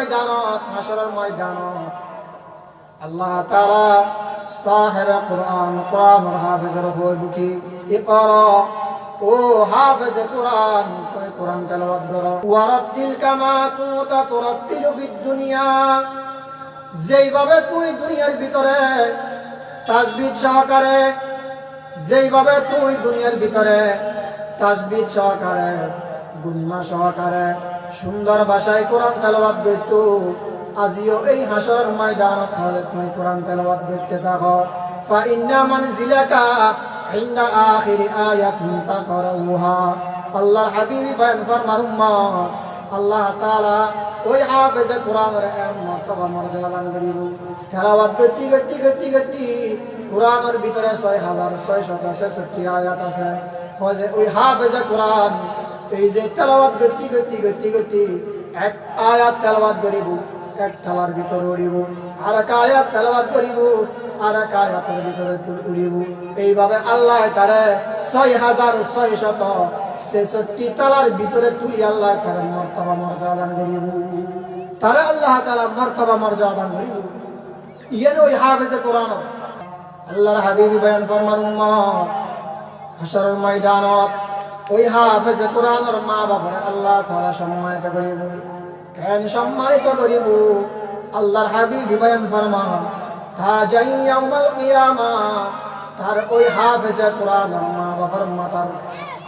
ময়দানত হাসরের ময়দানত আল্লাহ তাআলা সাহেব কোরআনের হাফেজের হইবুকি ইকরা ও হাফেজ কোরআন তুই কোরআন তেলাওয়াত করো ওয়ারাতিল কামা কুনতা তুরাতিলু ফিদ দুনিয়া যেইভাবে তুই দুনিয়ার ভিতরে তাসবিহ সহকারে যেইভাবে তুই দুনিয়ার ভিতরে তাসবিহ সহকারে গুণনা সহকারে সুন্দর ভাষায় কোরআন তেলাওয়াত করতো আজিও এই হাসরের ময়দানত হলে তুমি কোরআন তেলাওয়াত করতে থাকো ফা ইন্না মানজিলাকা ইনদা আখিরি আয়াতিন তাকরাউহা আল্লাহর হাবিব বয়ান ফরমান উম্মত আল্লাহ তাআলা ওই হাফেজে কোরআনের মর্তবা মর্যাদা দান করিব তেলাওয়াত করতে করতে করতে করতে কোরআনের ভিতরে 6666 আয়াত আছে হয় ওই হাফেজে কোরআন এই যে তেলাওয়াত করতে করতে করতে করতে এক আয়াত তেলাওয়াত করিব এক থালার ভিতরে উড়িব আর এক আয়াত তেলাওয়াত করিব আর এক আয়াতের ভিতরে উড়িব এইভাবে আল্লাহ তারে 6666 তালার ভিতরে তুলি আল্লাহ তার মর্তবা মর্যাদা দান করিব তারে আল্লাহ তাআলা মর্তবা মর্যাদা দান করিব ইয়ান ওই হাফেজে কোরআন আল্লাহর হাবিব বয়ান ফরমান উম্মত হাসরের ময়দানত ওই হাফেজে কোরআনের মা বাবার আল্লাহ তাআলা সম্মানিত করিব কেন সম্মানিত করিব আল্লাহর হাবিব বয়ান ফরমান তাজাই ইয়াউমাল কিয়ামা তার ওই হাফেজে কোরআনের মা বাবার মাতার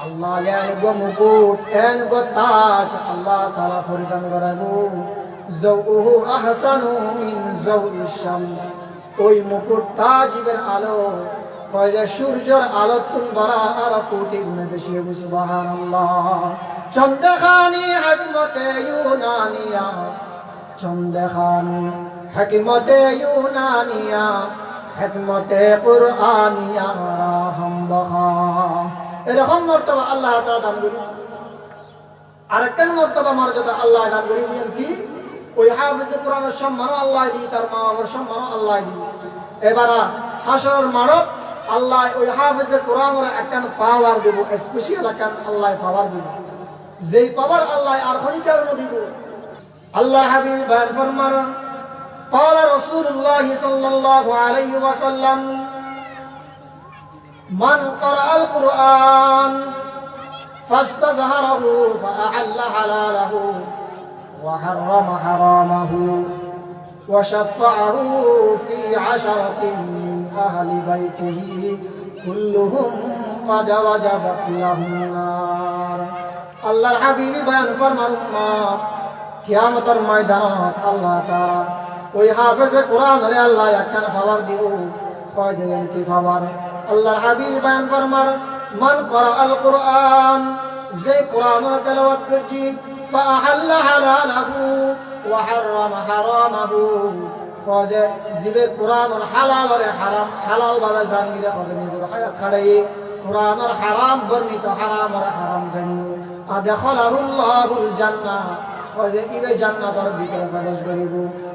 আল্লাহ এন গো মুকুট এন গো তাজ আল্লাহ তাআলা পরিধান করাবো যাউহু আহসানু মিন যাউইশ শামস ওই মুকুট তাজিবের আলো কয়জা সূর্যের আলো তুল বড় আর কোটি গুণে বেশি সুবহানাল্লাহ চন্দ্রখানি হিকমতে ইউনানিয়া চন্দ্রখানি হিকমতে ইউনানিয়া হিকমতে কুরআনিয়া রাহম বখা এরকম মর্তবা আল্লাহ তাআলা দান করি আরেকটা মর্তবা মর্যাদা আল্লাহ দান করি কি ওই হাফেজে কোরআনের সম্মান আল্লাহ দি তার মা বাবার সম্মান আল্লাহ দি এবার হাসরের মাঠত আল্লাহ ওই হাফেজে কোরআনের একটা পাওয়ার দেব স্পেশাল একটা আল্লাহ পাওয়ার দেব যেই পাওয়ার আল্লাহ আর কোন কারণে দিব আল্লাহ হাবিব বয়ান ফরমান قال رسول الله صلى الله عليه وسلم من قرأ القرآن فاستظهره فأحل حلاله وحرم حرامه وشفعه في 10 من أهل بيته كلهم قد وجبت لهم النار الله الحبيب بيان فرمان قيامة الميدان الله تعالى ওই হাফেজে কোরআন রে আল্লাহ একখান খাবার দিব কয় দিলেন কি খাবার আল্লাহর হাবিব বয়ান ফরমান মান ক্বরাআল কুরআন যে কোরআনের তেলাওয়াত করছি ফাআহাল্লা হালালাহু ওয়া হারামা হারামাহু কয় জিবে কোরআনের হালাল রে হারাম হালাল ভাবে জানি রে কয় নিজের হায়াত খাড়াই কোরআনের হারাম বর্ণিত হারাম আর হারাম জানি আদখালাহুল্লাহুল জান্নাহ কয় ইবে জান্নাতের ভিতরে প্রবেশ করিব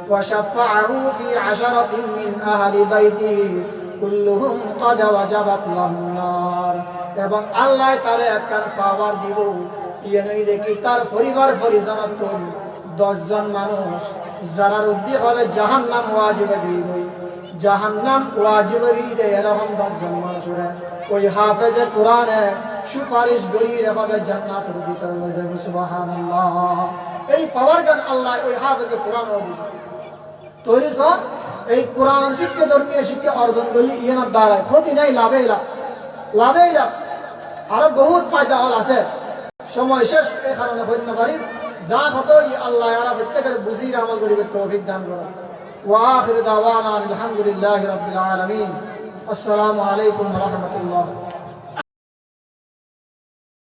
وشفعه في 10 من أهل بيته كلهم قد وجبت لهم النار এবং আল্লাহ তারে একখান পাওয়ার দিব ইয়ানই দেখি তার পরিবার পরিজনের কোন 10 জন মানুষ যারা রুদ্ধি হলে জাহান্নাম ওয়াজিব দিব জাহান্নাম ওয়াজিব দিতে এরকম 10 জন মানুষের ওই হাফেজে কোরআনে সুপারিশ করি রেখে জান্নাতের ভিতরে নিয়ে যাবে সুবহানাল্লাহ এই পাওয়ার গান আল্লাহ ওই হাফেজে কোরআন দিব তৈরি সব এই কোরআন শিক্ষা ধর্মীয় শিক্ষা অর্জন করলে ইয়ার দ্বারা ক্ষতি নাই লাভেই লাভ আরো বহুত ফায়দা হল আছে সময় শেষ এই কারণে হইতে পারি যা কত আল্লাহ আর প্রত্যেকের বুঝিয়ে আমল করিবে তৌফিক দান করুন ওয়া আখিরু দাওয়ানা আলহামদুলিল্লাহি রাব্বিল আলামিন আসসালামু আলাইকুম ওয়া রাহমাতুল্লাহ